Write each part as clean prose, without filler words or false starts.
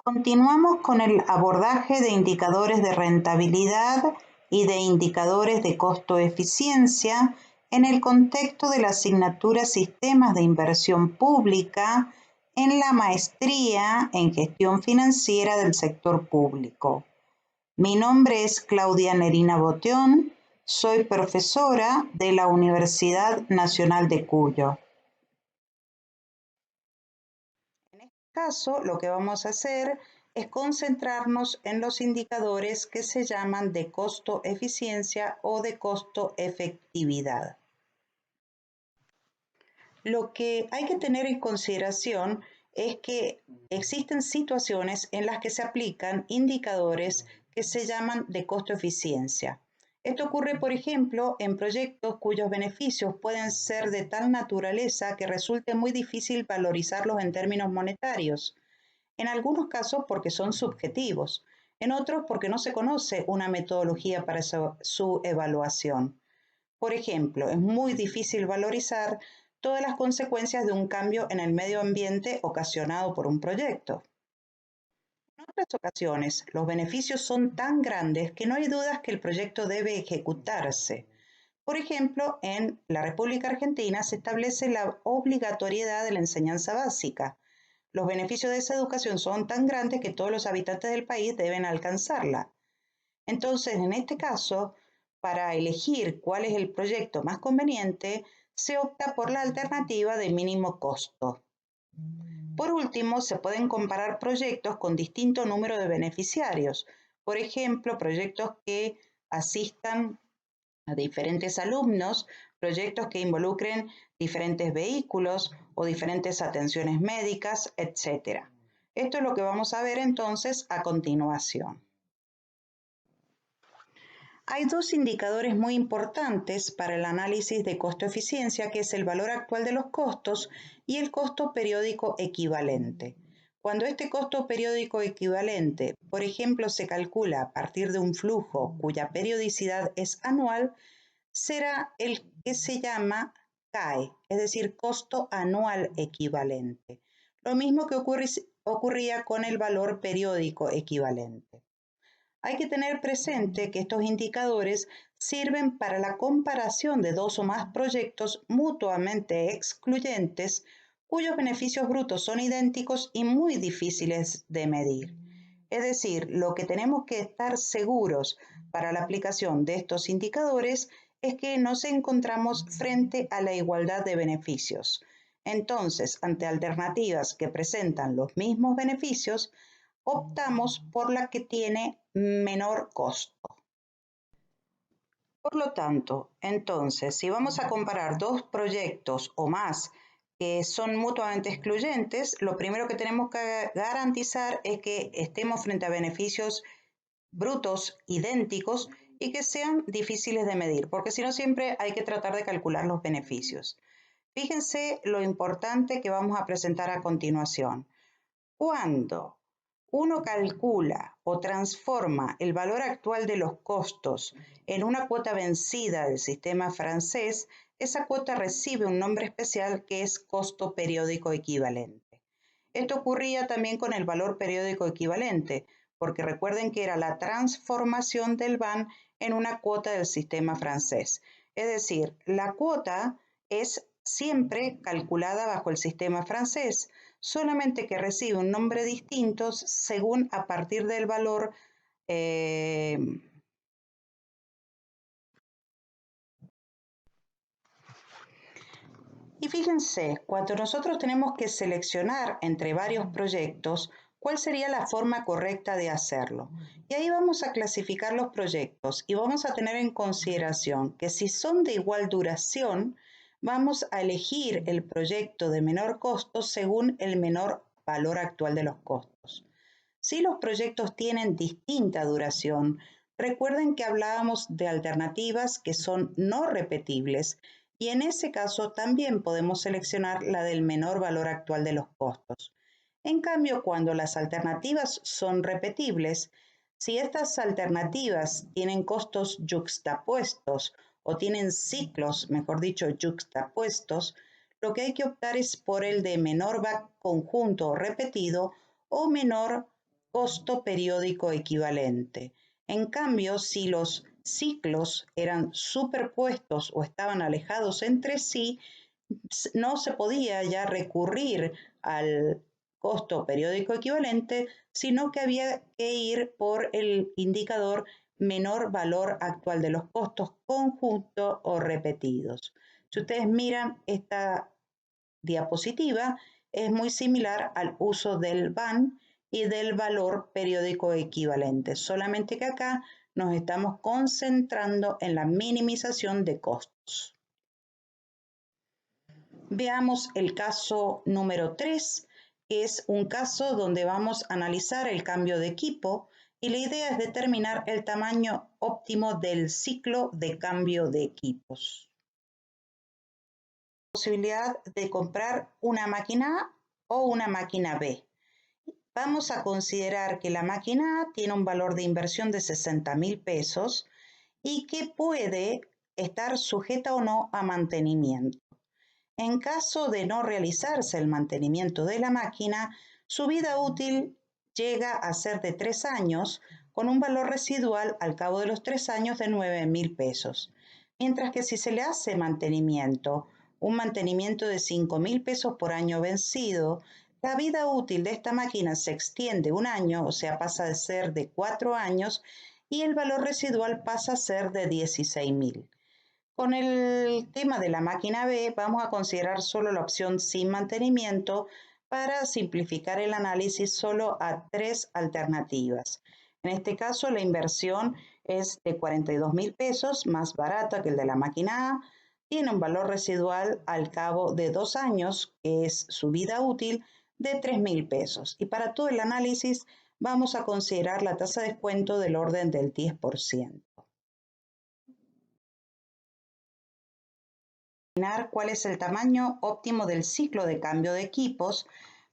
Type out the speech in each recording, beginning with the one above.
Continuamos con el abordaje de indicadores de rentabilidad y de indicadores de costo-eficiencia en el contexto de la asignatura Sistemas de Inversión Pública en la Maestría en Gestión Financiera del Sector Público. Mi nombre es Claudia Nerina Boteón, soy profesora de la Universidad Nacional de Cuyo. En este caso, lo que vamos a hacer es concentrarnos en los indicadores que se llaman de costo-eficiencia o de costo-efectividad. Lo que hay que tener en consideración es que existen situaciones en las que se aplican indicadores que se llaman de costo-eficiencia. Esto ocurre, por ejemplo, en proyectos cuyos beneficios pueden ser de tal naturaleza que resulte muy difícil valorizarlos en términos monetarios. En algunos casos porque son subjetivos, en otros porque no se conoce una metodología para su evaluación. Por ejemplo, es muy difícil valorizar todas las consecuencias de un cambio en el medio ambiente ocasionado por un proyecto. En otras ocasiones, los beneficios son tan grandes que no hay dudas que el proyecto debe ejecutarse. Por ejemplo, en la República Argentina se establece la obligatoriedad de la enseñanza básica. Los beneficios de esa educación son tan grandes que todos los habitantes del país deben alcanzarla. Entonces, en este caso, para elegir cuál es el proyecto más conveniente, se opta por la alternativa de mínimo costo. Por último, se pueden comparar proyectos con distinto número de beneficiarios. Por ejemplo, proyectos que asistan a diferentes alumnos, proyectos que involucren diferentes vehículos o diferentes atenciones médicas, etc. Esto es lo que vamos a ver entonces a continuación. Hay dos indicadores muy importantes para el análisis de costo-eficiencia, que es el valor actual de los costos y el costo periódico equivalente. Cuando este costo periódico equivalente, por ejemplo, se calcula a partir de un flujo cuya periodicidad es anual, será el que se llama CAE, es decir, costo anual equivalente. Lo mismo que ocurría con el valor periódico equivalente. Hay que tener presente que estos indicadores sirven para la comparación de dos o más proyectos mutuamente excluyentes cuyos beneficios brutos son idénticos y muy difíciles de medir. Es decir, lo que tenemos que estar seguros para la aplicación de estos indicadores es que nos encontramos frente a la igualdad de beneficios. Entonces, ante alternativas que presentan los mismos beneficios, optamos por la que tiene menor costo. Por lo tanto, entonces, si vamos a comparar dos proyectos o más que son mutuamente excluyentes, lo primero que tenemos que garantizar es que estemos frente a beneficios brutos idénticos y que sean difíciles de medir, porque si no siempre hay que tratar de calcular los beneficios. Fíjense lo importante que vamos a presentar a continuación. Cuando uno calcula o transforma el valor actual de los costos en una cuota vencida del sistema francés, esa cuota recibe un nombre especial que es costo periódico equivalente. Esto ocurría también con el valor periódico equivalente, porque recuerden que era la transformación del VAN en una cuota del sistema francés. Es decir, la cuota es siempre calculada bajo el sistema francés, solamente que recibe un nombre distinto según a partir del valor Y fíjense, cuando nosotros tenemos que seleccionar entre varios proyectos, ¿cuál sería la forma correcta de hacerlo? Y ahí vamos a clasificar los proyectos y vamos a tener en consideración que si son de igual duración, vamos a elegir el proyecto de menor costo según el menor valor actual de los costos. Si los proyectos tienen distinta duración, recuerden que hablábamos de alternativas que son no repetibles y en ese caso también podemos seleccionar la del menor valor actual de los costos. En cambio, cuando las alternativas son repetibles, si estas alternativas tienen costos yuxtapuestos o tienen ciclos, mejor dicho, yuxtapuestos, lo que hay que optar es por el de menor VAC conjunto o repetido o menor costo periódico equivalente. En cambio, si los ciclos eran superpuestos o estaban alejados entre sí, no se podía ya recurrir al costo periódico equivalente, sino que había que ir por el indicador menor valor actual de los costos conjuntos o repetidos. Si ustedes miran esta diapositiva, es muy similar al uso del VAN y del valor periódico equivalente, solamente que acá nos estamos concentrando en la minimización de costos. Veamos el caso número 3, que es un caso donde vamos a analizar el cambio de equipo y la idea es determinar el tamaño óptimo del ciclo de cambio de equipos. Posibilidad de comprar una máquina A o una máquina B. Vamos a considerar que la máquina A tiene un valor de inversión de 60.000 pesos y que puede estar sujeta o no a mantenimiento. En caso de no realizarse el mantenimiento de la máquina, su vida útil llega a ser de 3 años, con un valor residual al cabo de los 3 años de 9.000 pesos. Mientras que si se le hace mantenimiento, un mantenimiento de 5.000 pesos por año vencido, la vida útil de esta máquina se extiende un año, o sea, pasa de ser de 4 años, y el valor residual pasa a ser de 16.000. Con el tema de la máquina B, vamos a considerar solo la opción sin mantenimiento para simplificar el análisis solo a 3 alternativas. En este caso, la inversión es de 42.000 pesos, más barata que el de la máquina A, tiene un valor residual al cabo de 2 años, que es su vida útil, de 3.000 pesos. Y para todo el análisis vamos a considerar la tasa de descuento del orden del 10%. Cuál es el tamaño óptimo del ciclo de cambio de equipos,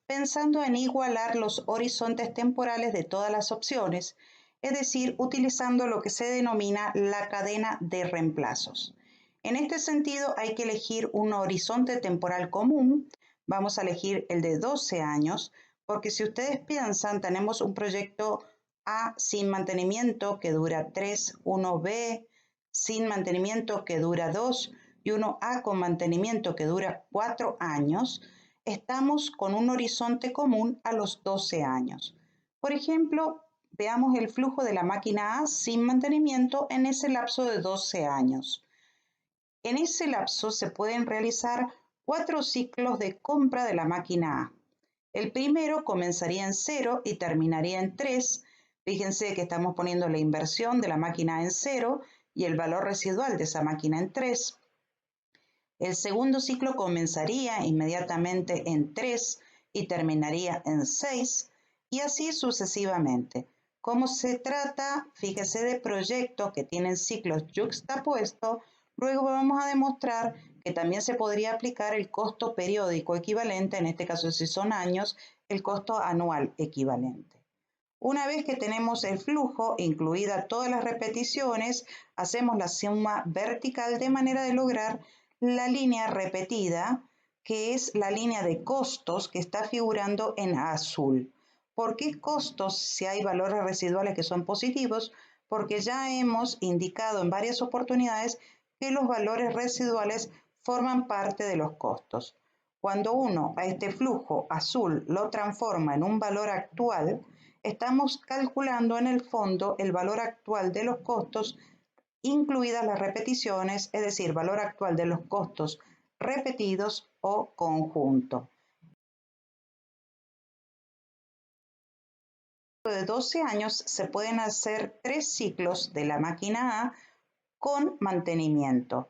pensando en igualar los horizontes temporales de todas las opciones, es decir, utilizando lo que se denomina la cadena de reemplazos. En este sentido, hay que elegir un horizonte temporal común. Vamos a elegir el de 12 años, porque si ustedes piensan, tenemos un proyecto A sin mantenimiento que dura 3, uno B sin mantenimiento que dura 2, y uno A con mantenimiento que dura 4 años, estamos con un horizonte común a los 12 años. Por ejemplo, veamos el flujo de la máquina A sin mantenimiento en ese lapso de 12 años. En ese lapso se pueden realizar 4 ciclos de compra de la máquina A. El primero comenzaría en 0 y terminaría en 3. Fíjense que estamos poniendo la inversión de la máquina en 0 y el valor residual de esa máquina en 3. El segundo ciclo comenzaría inmediatamente en 3 y terminaría en 6, y así sucesivamente. Como se trata, fíjese, de proyectos que tienen ciclos yuxtapuestos, luego vamos a demostrar que también se podría aplicar el costo periódico equivalente, en este caso si son años, el costo anual equivalente. Una vez que tenemos el flujo, incluida todas las repeticiones, hacemos la suma vertical de manera de lograr la línea repetida, que es la línea de costos que está figurando en azul. ¿Por qué costos si hay valores residuales que son positivos? Porque ya hemos indicado en varias oportunidades que los valores residuales forman parte de los costos. Cuando uno a este flujo azul lo transforma en un valor actual, estamos calculando en el fondo el valor actual de los costos, incluidas las repeticiones, es decir, valor actual de los costos repetidos o conjunto. De 12 años se pueden hacer 3 ciclos de la máquina A con mantenimiento.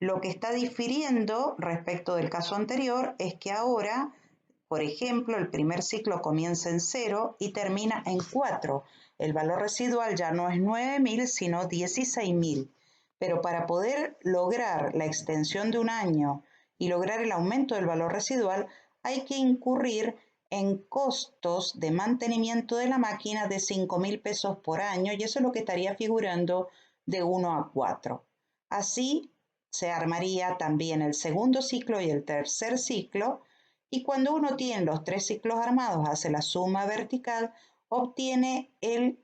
Lo que está difiriendo respecto del caso anterior es que ahora, por ejemplo, el primer ciclo comienza en 0 y termina en 4. El valor residual ya no es 9.000, sino 16.000. Pero para poder lograr la extensión de un año y lograr el aumento del valor residual, hay que incurrir en costos de mantenimiento de la máquina de 5.000 pesos por año, y eso es lo que estaría figurando de 1 a 4. Así se armaría también el segundo ciclo y el tercer ciclo, y cuando uno tiene los 3 ciclos armados, hace la suma vertical, obtiene el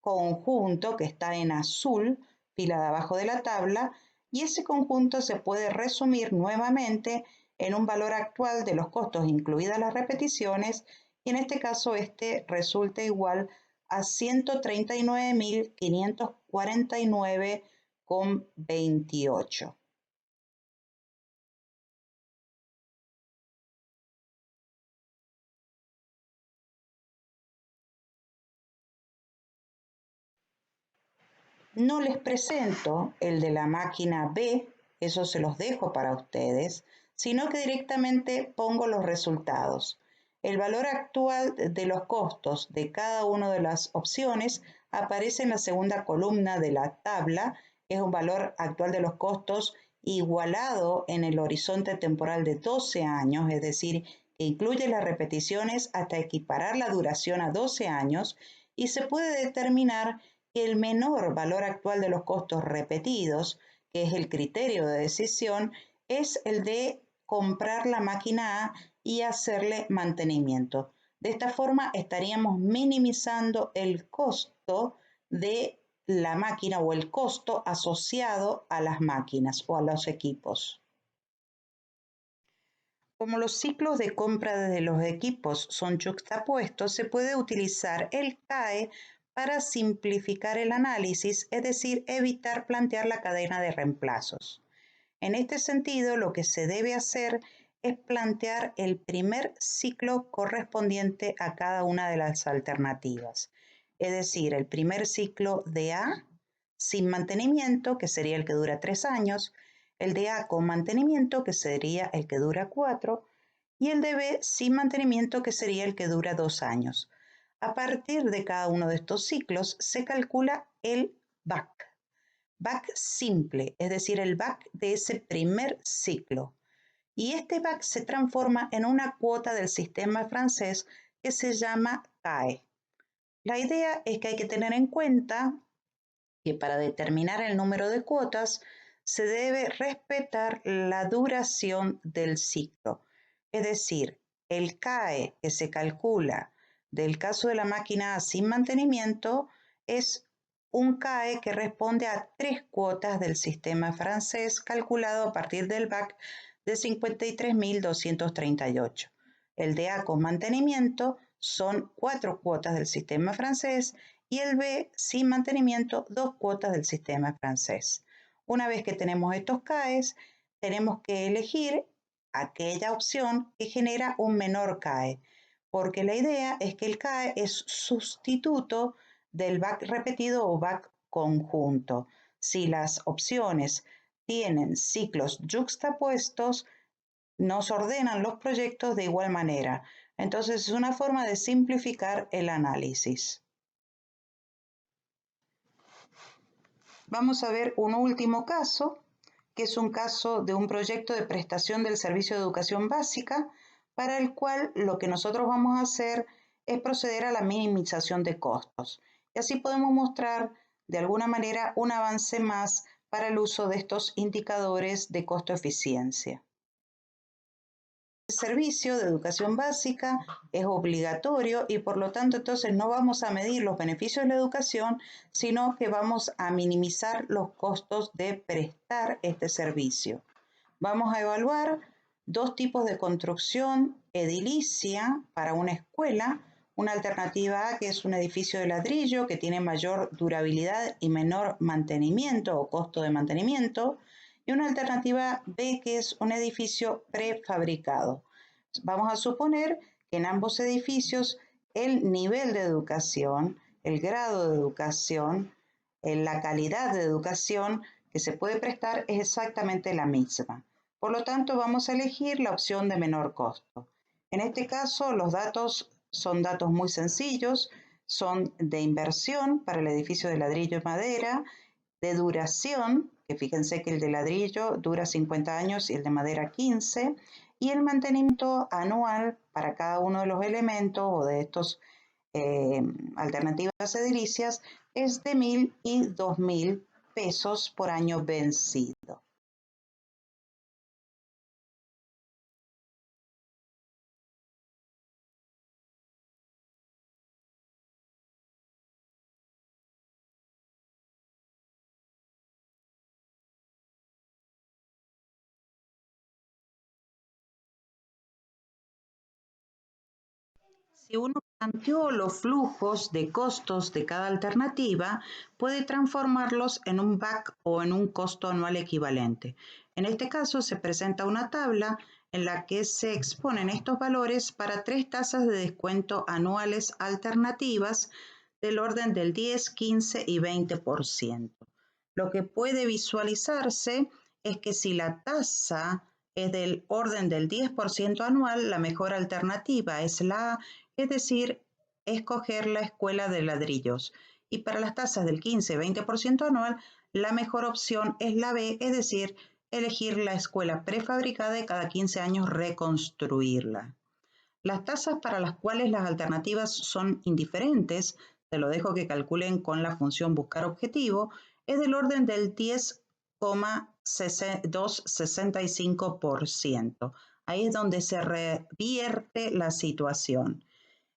conjunto que está en azul, fila de abajo de la tabla, y ese conjunto se puede resumir nuevamente en un valor actual de los costos incluidas las repeticiones, y en este caso este resulta igual a 139.549,28. No les presento el de la máquina B, eso se los dejo para ustedes, sino que directamente pongo los resultados. El valor actual de los costos de cada una de las opciones aparece en la segunda columna de la tabla. Es un valor actual de los costos igualado en el horizonte temporal de 12 años, es decir, que incluye las repeticiones hasta equiparar la duración a 12 años, y se puede determinar que el menor valor actual de los costos repetidos, que es el criterio de decisión, es el de comprar la máquina A y hacerle mantenimiento. De esta forma estaríamos minimizando el costo de la máquina o el costo asociado a las máquinas o a los equipos. Como los ciclos de compra de los equipos son yuxtapuestos, se puede utilizar el CAE para simplificar el análisis, es decir, evitar plantear la cadena de reemplazos. En este sentido, lo que se debe hacer es plantear el primer ciclo correspondiente a cada una de las alternativas, es decir, el primer ciclo de A sin mantenimiento, que sería el que dura 3 años, el de A con mantenimiento, que sería el que dura 4, y el de B sin mantenimiento, que sería el que dura 2 años. A partir de cada uno de estos ciclos se calcula el BAC. BAC simple, es decir, el BAC de ese primer ciclo. Y este BAC se transforma en una cuota del sistema francés que se llama CAE. La idea es que hay que tener en cuenta que para determinar el número de cuotas se debe respetar la duración del ciclo. Es decir, el CAE que se calcula del caso de la máquina A sin mantenimiento es un CAE que responde a 3 cuotas del sistema francés calculado a partir del BAC de 53.238. El de A con mantenimiento son 4 cuotas del sistema francés y el B sin mantenimiento 2 cuotas del sistema francés. Una vez que tenemos estos CAEs, tenemos que elegir aquella opción que genera un menor CAE, porque la idea es que el CAE es sustituto del BAC repetido o BAC conjunto. Si las opciones tienen ciclos yuxtapuestos, nos ordenan los proyectos de igual manera. Entonces es una forma de simplificar el análisis. Vamos a ver un último caso, que es un caso de un proyecto de prestación del servicio de educación básica, para el cual lo que nosotros vamos a hacer es proceder a la minimización de costos. Y así podemos mostrar de alguna manera un avance más para el uso de estos indicadores de costo-eficiencia. El servicio de educación básica es obligatorio y por lo tanto entonces no vamos a medir los beneficios de la educación, sino que vamos a minimizar los costos de prestar este servicio. Vamos a evaluar 2 tipos de construcción edilicia para una escuela, una alternativa A que es un edificio de ladrillo que tiene mayor durabilidad y menor mantenimiento o costo de mantenimiento, y una alternativa B que es un edificio prefabricado. Vamos a suponer que en ambos edificios el nivel de educación, el grado de educación, la calidad de educación que se puede prestar es exactamente la misma. Por lo tanto, vamos a elegir la opción de menor costo. En este caso, los datos son datos muy sencillos, son de inversión para el edificio de ladrillo y madera, de duración, que fíjense que el de ladrillo dura 50 años y el de madera 15, y el mantenimiento anual para cada uno de los elementos o de estos alternativas edilicias es de 1.000 y 2.000 pesos por año vencido. Si uno planteó los flujos de costos de cada alternativa, puede transformarlos en un BAC o en un costo anual equivalente. En este caso se presenta una tabla en la que se exponen estos valores para 3 tasas de descuento anuales alternativas del orden del 10, 15 y 20%. Lo que puede visualizarse es que si la tasa es del orden del 10% anual, la mejor alternativa es la A, es decir, escoger la escuela de ladrillos. Y para las tasas del 15-20% anual, la mejor opción es la B, es decir, elegir la escuela prefabricada y cada 15 años reconstruirla. Las tasas para las cuales las alternativas son indiferentes, te lo dejo que calculen con la función buscar objetivo, es del orden del 10,265%. Ahí es donde se revierte la situación.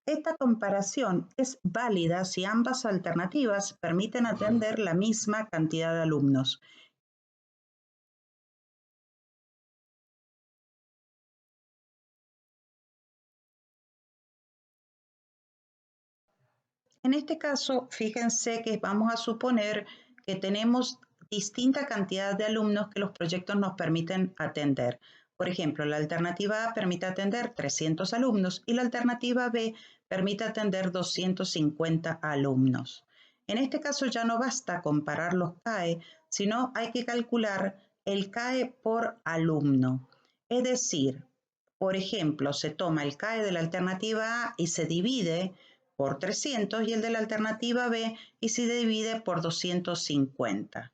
Esta comparación es válida si ambas alternativas permiten atender la misma cantidad de alumnos. En este caso, fíjense que vamos a suponer que tenemos distinta cantidad de alumnos que los proyectos nos permiten atender. Por ejemplo, la alternativa A permite atender 300 alumnos y la alternativa B permite atender 250 alumnos. En este caso ya no basta comparar los CAE, sino hay que calcular el CAE por alumno. Es decir, por ejemplo, se toma el CAE de la alternativa A y se divide por 300 y el de la alternativa B y se divide por 250.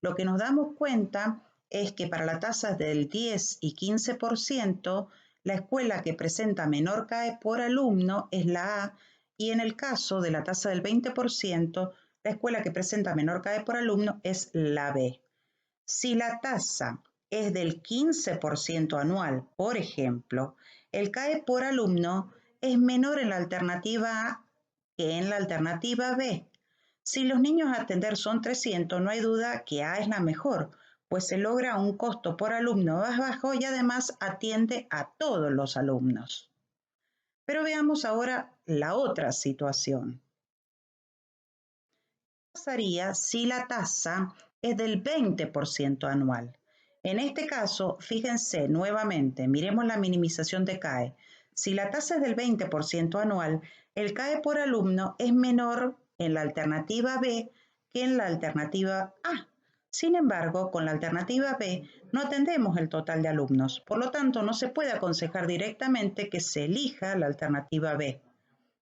Lo que nos damos cuenta es que para las tasas del 10 y 15%, la escuela que presenta menor CAE por alumno es la A y en el caso de la tasa del 20%, la escuela que presenta menor CAE por alumno es la B. Si la tasa es del 15% anual, por ejemplo, el CAE por alumno es menor en la alternativa A que en la alternativa B. Si los niños a atender son 300, no hay duda que A es la mejor, pues se logra un costo por alumno más bajo y además atiende a todos los alumnos. Pero veamos ahora la otra situación. ¿Qué pasaría si la tasa es del 20% anual? En este caso, fíjense nuevamente, miremos la minimización de CAE. Si la tasa es del 20% anual, el CAE por alumno es menor en la alternativa B que en la alternativa A. Sin embargo, con la alternativa B no atendemos el total de alumnos, por lo tanto no se puede aconsejar directamente que se elija la alternativa B.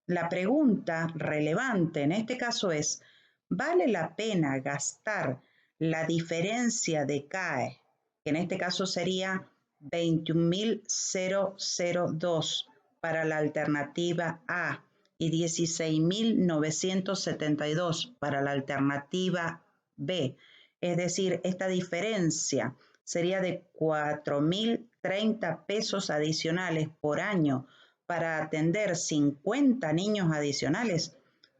La pregunta relevante en este caso es, ¿vale la pena gastar la diferencia de CAE, que en este caso sería 21.002 para la alternativa A y 16.972 para la alternativa B? Es decir, esta diferencia sería de 4.030 pesos adicionales por año para atender 50 niños adicionales.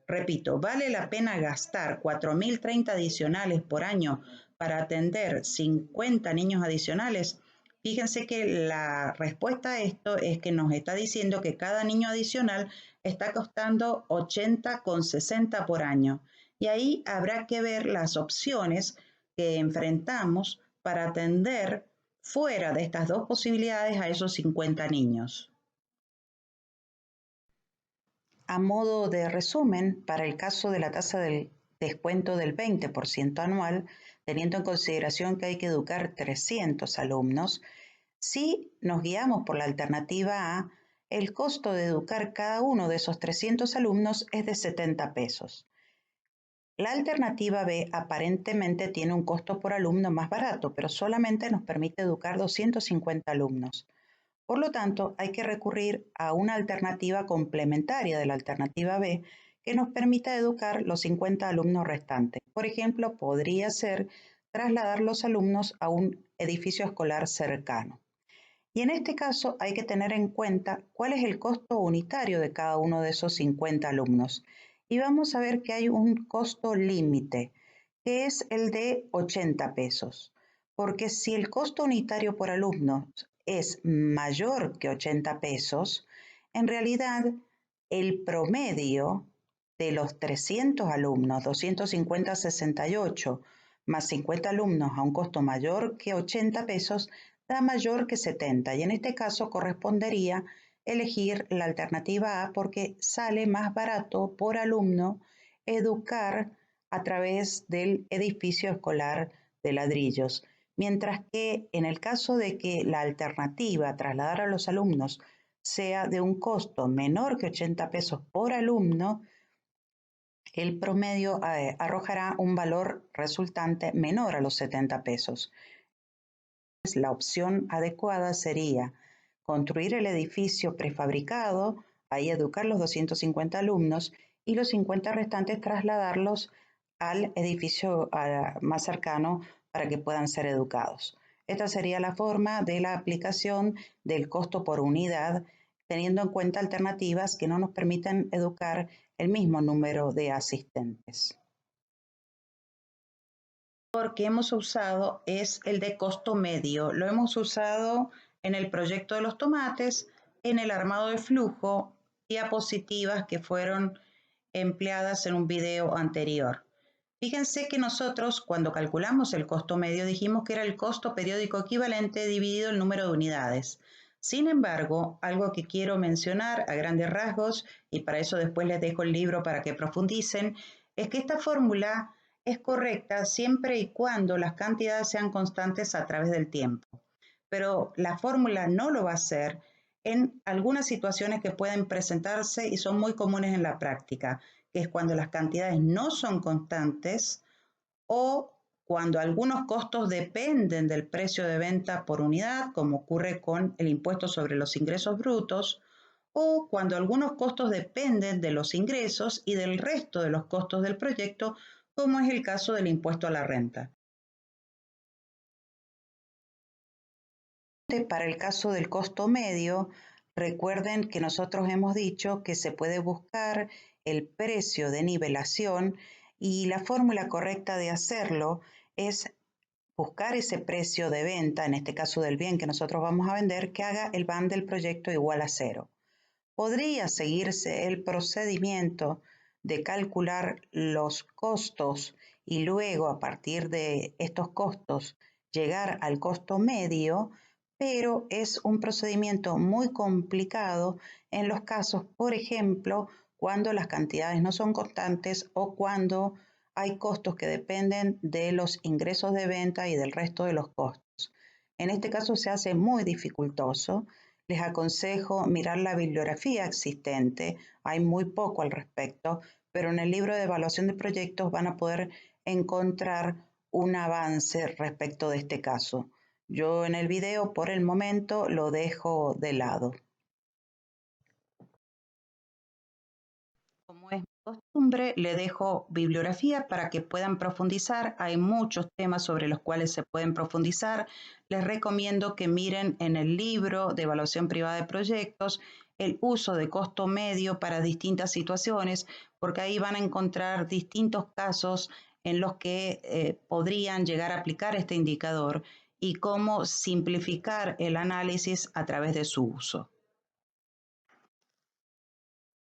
Repito, ¿vale la pena gastar 4.030 adicionales por año para atender 50 niños adicionales? Fíjense que la respuesta a esto es que nos está diciendo que cada niño adicional está costando 80,60 por año. Y ahí habrá que ver las opciones que enfrentamos para atender fuera de estas dos posibilidades a esos 50 niños. A modo de resumen, para el caso de la tasa del descuento del 20% anual, teniendo en consideración que hay que educar 300 alumnos, si nos guiamos por la alternativa A, el costo de educar cada uno de esos 300 alumnos es de 70 pesos. La alternativa B aparentemente tiene un costo por alumno más barato, pero solamente nos permite educar 250 alumnos. Por lo tanto, hay que recurrir a una alternativa complementaria de la alternativa B que nos permita educar los 50 alumnos restantes. Por ejemplo, podría ser trasladar los alumnos a un edificio escolar cercano. Y en este caso hay que tener en cuenta cuál es el costo unitario de cada uno de esos 50 alumnos. Y vamos a ver que hay un costo límite, que es el de 80 pesos. Porque si el costo unitario por alumno es mayor que 80 pesos, en realidad el promedio de los 300 alumnos, 250 a 68, más 50 alumnos a un costo mayor que 80 pesos, da mayor que 70, y en este caso correspondería elegir la alternativa A porque sale más barato por alumno educar a través del edificio escolar de ladrillos, mientras que en el caso de que la alternativa, trasladar a los alumnos, sea de un costo menor que 80 pesos por alumno, el promedio arrojará un valor resultante menor a los 70 pesos. La opción adecuada sería construir el edificio prefabricado, ahí educar los 250 alumnos y los 50 restantes trasladarlos al edificio más cercano para que puedan ser educados. Esta sería la forma de la aplicación del costo por unidad, teniendo en cuenta alternativas que no nos permitan educar el mismo número de asistentes. Que hemos usado es el de costo medio. Lo hemos usado en el proyecto de los tomates, en el armado de flujo, diapositivas que fueron empleadas en un video anterior. Fíjense que nosotros cuando calculamos el costo medio dijimos que era el costo periódico equivalente dividido el número de unidades. Sin embargo, algo que quiero mencionar a grandes rasgos, y para eso después les dejo el libro para que profundicen, es que esta fórmula es correcta siempre y cuando las cantidades sean constantes a través del tiempo. Pero la fórmula no lo va a hacer en algunas situaciones que pueden presentarse y son muy comunes en la práctica, que es cuando las cantidades no son constantes o cuando algunos costos dependen del precio de venta por unidad, como ocurre con el impuesto sobre los ingresos brutos, o cuando algunos costos dependen de los ingresos y del resto de los costos del proyecto, como es el caso del impuesto a la renta. Para el caso del costo medio, recuerden que nosotros hemos dicho que se puede buscar el precio de nivelación y la fórmula correcta de hacerlo es buscar ese precio de venta, en este caso del bien que nosotros vamos a vender, que haga el van del proyecto igual a 0. Podría seguirse el procedimiento de calcular los costos y luego a partir de estos costos llegar al costo medio, pero es un procedimiento muy complicado en los casos, por ejemplo, cuando las cantidades no son constantes o cuando hay costos que dependen de los ingresos de venta y del resto de los costos. En este caso se hace muy dificultoso. Les aconsejo mirar la bibliografía existente, hay muy poco al respecto, pero en el libro de evaluación de proyectos van a poder encontrar un avance respecto de este caso. Yo en el video por el momento lo dejo de lado. Como es mi costumbre, le dejo bibliografía para que puedan profundizar. Hay muchos temas sobre los cuales se pueden profundizar. Les recomiendo que miren en el libro de evaluación privada de proyectos el uso de costo medio para distintas situaciones, porque ahí van a encontrar distintos casos en los que podrían llegar a aplicar este indicador y cómo simplificar el análisis a través de su uso.